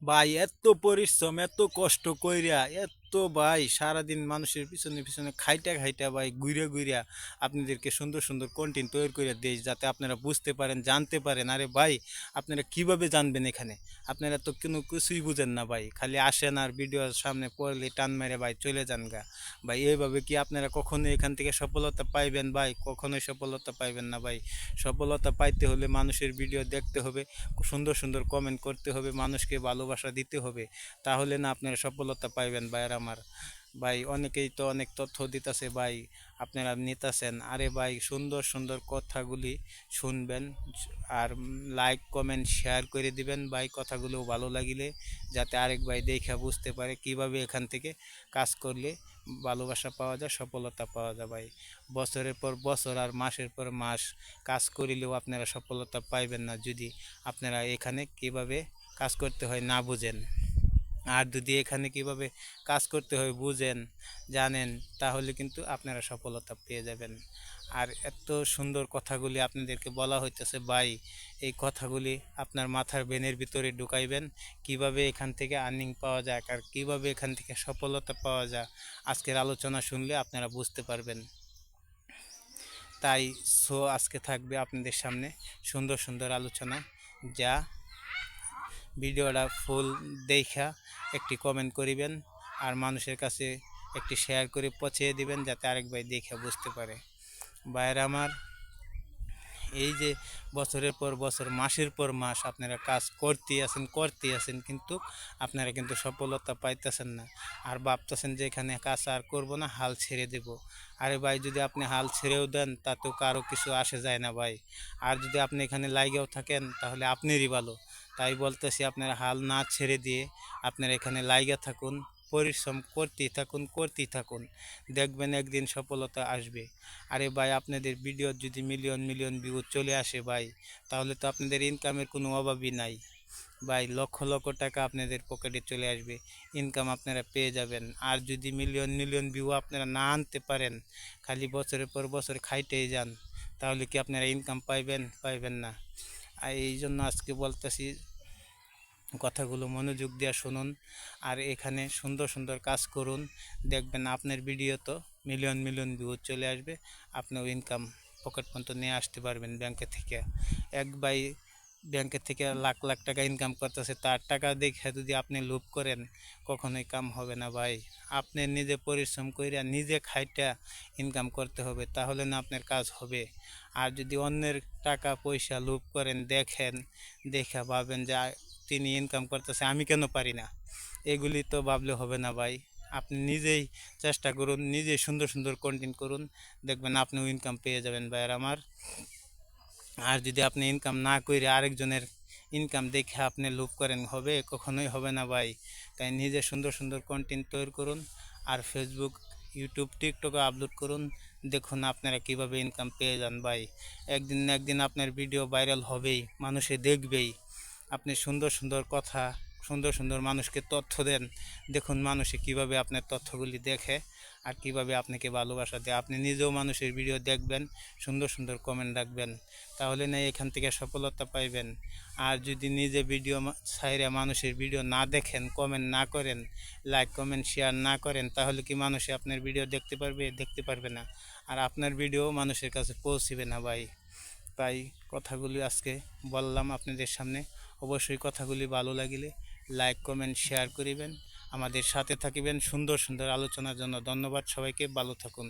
ভাই এত পরিশ্রম এত কষ্ট কইরা ভাই সারাদিন মানুষের পিছনে পিছনে খাইটা খাইটা ভাই ঘুরে ঘুরিয়া আপনাদেরকে সুন্দর সুন্দর কন্টেন্ট তৈরি করে দেই যাতে আপনারা বুঝতে পারেন জানতে পারেন। আরে ভাই আপনারা কিভাবে জানবেন এখানে? আপনারা তো কোনো কিছুই বুঝেন না ভাই, খালি আসেন আর ভিডিওর সামনে পড়লে টান মেরে ভাই চলে যান গা। ভাই এইভাবে কি আপনারা কখনো এখান থেকে সফলতা পাইবেন? ভাই কখনোই সফলতা পাইবেন না ভাই। সফলতা পাইতে হলে মানুষের ভিডিও দেখতে হবে, সুন্দর সুন্দর কমেন্ট করতে হবে, মানুষকে ভালোবাসা দিতে হবে, তাহলে না আপনারা সফলতা পাইবেন ভাইয়ের আমার। ভাই অনেকেই তো অনেক তথ্য দিতেছে ভাই, আপনারা নিতেছেন। আরে ভাই সুন্দর সুন্দর কথাগুলি শুনবেন আর লাইক কমেন্ট শেয়ার করে দিবেন ভাই, কথাগুলো ভালো লাগিলে, যাতে আরেক ভাই দেখা বুঝতে পারে কিভাবে এখান থেকে কাজ করলে ভালোবাসা পাওয়া যায়, সফলতা পাওয়া যায় ভাই। বছরের পর বছর আর মাসের পর মাস কাজ করিলেও আপনারা সফলতা পাইবেন না যদি আপনারা এখানে কিভাবে কাজ করতে হয় না বুঝেন। আর যদি এখানে কিভাবে কাজ করতে হয় বুঝেন জানেন, তাহলে কিন্তু আপনারা সফলতা পেয়ে যাবেন। আর এত সুন্দর কথাগুলি আপনাদেরকে বলা হইতেছে ভাই, এই কথাগুলি আপনার মাথার ব্রেনের ভিতরে ঢুকাইবেন, কিভাবে এখান থেকে আর্নিং পাওয়া যায় আর কিভাবে এখান থেকে সফলতা পাওয়া যায়। আজকের আলোচনা শুনলে আপনারা বুঝতে পারবেন। তাই আজকে থাকবে আপনাদের সামনে সুন্দর সুন্দর আলোচনা, যা ভিডিওটা ফুল দেখা একটি কমেন্ট করিবেন আর মানুষের কাছে একটি শেয়ার করে পৌঁছে দিবেন, যাতে আরেক ভাই দেখে বুঝতে পারে। ভাইয়েরা আমার, এই যে বছরের পর বছর মাসের পর মাস আপনারা কাজ করতেই আছেন, কিন্তু আপনারা কিন্তু সফলতা পাইতেছেন না। আর ভাবতেছেন যে এখানে কাজ আর করব না, হাল ছেড়ে দেব। আরে ভাই যদি আপনি হাল ছেড়েও দেন তাতেও কারো কিছু আসে যায় না ভাই। আর যদি আপনি এখানে লাইগাও থাকেন তাহলে আপনারই ভালো। তাই বলতেছি আপনারা হাল না ছেড়ে দিয়ে আপনারা এখানে লাইগা থাকুন, পরিশ্রম করতেই থাকুন, দেখবেন একদিন সফলতা আসবে। আরে ভাই আপনাদের ভিডিও যদি মিলিয়ন মিলিয়ন ভিউ চলে আসে ভাই, তাহলে তো আপনাদের ইনকামের কোনো অভাবই নাই ভাই। লক্ষ লক্ষ টাকা আপনাদের পকেটে চলে আসবে, ইনকাম আপনারা পেয়ে যাবেন। আর যদি মিলিয়ন মিলিয়ন ভিউ আপনারা না আনতে পারেন, খালি বছরের পর বছর খাইতেই যান, তাহলে কি আপনারা ইনকাম পাইবেন না। আর এই জন্য আজকে বলতেছি, কথাগুলো মনোযোগ দিয়ে শুনুন আর এখানে সুন্দর সুন্দর কাজ করুন, দেখবেন আপনার ভিডিও তো মিলিয়ন মিলিয়ন ভিউ চলে আসবে, আপনিও ইনকাম পকেট পর্যন্ত নিয়ে আসতে পারবেন ব্যাংকে থেকে। এক ভাই ব্যাংকের থেকে লাখ লাখ টাকা ইনকাম করতেছে, তার টাকা দেখে যদি আপনি লোভ করেন, কখনোই কাম হবে না ভাই। আপনি নিজে পরিশ্রম কইরা নিজে খাইটা ইনকাম করতে হবে, তাহলে না আপনার কাজ হবে। আর যদি অন্যের টাকা পয়সা লোভ করেন, দেখেন দেখা ভাবেন যে তিনি ইনকাম করতেছে আমি কেন পারি না, এগুলি তো ভাবলে হবে না ভাই। আপনি নিজেই চেষ্টা করুন, নিজেই সুন্দর সুন্দর কন্টেন্ট করুন, দেখবেন আপনিও ইনকাম পেয়ে যাবেন ভাইয়ের আমার। আর যদি আপনি ইনকাম না করে আরেকজনের ইনকাম দেখে আপনি লোভ করেন, হবে? কখনোই হবে না ভাই। তাই নিজে সুন্দর সুন্দর কন্টেন্ট তৈরি করুন আর ফেসবুক, ইউটিউব, টিকটকে আপলোড করুন, দেখুন আপনারা কিভাবে ইনকাম পেয়ে যান ভাই। একদিন না একদিন আপনার ভিডিও ভাইরাল হবেই, মানুষে দেখবেই। আপনি সুন্দর সুন্দর কথা, সুন্দর সুন্দর মানুষকে তথ্য দেন, দেখুন মানুষে কিভাবে আপনার তথ্যগুলি দেখে আর কিভাবে আপনাকে ভালোবাসা দেয়। আপনি নিজেও মানুষের ভিডিও দেখবেন, সুন্দর সুন্দর কমেন্ট রাখবেন, তাহলে না এখান থেকে সফলতা পাইবেন। আর যদি নিজে ভিডিও ছাইরে মানুষের ভিডিও না দেখেন, কমেন্ট না করেন, লাইক কমেন্ট শেয়ার না করেন, তাহলে কি মানুষে আপনার ভিডিও দেখতে পারবে না। আর আপনার ভিডিও মানুষের কাছে পৌঁছবে না ভাই। তাই কথাগুলি আজকে বললাম আপনাদের সামনে। অবশ্যই কথাগুলি ভালো লাগিলে লাইক কমেন্ট শেয়ার করিবেন, আমাদের সাথে থাকিবেন সুন্দর সুন্দর আলোচনার জন্য। ধন্যবাদ সবাইকে, ভালো থাকুন।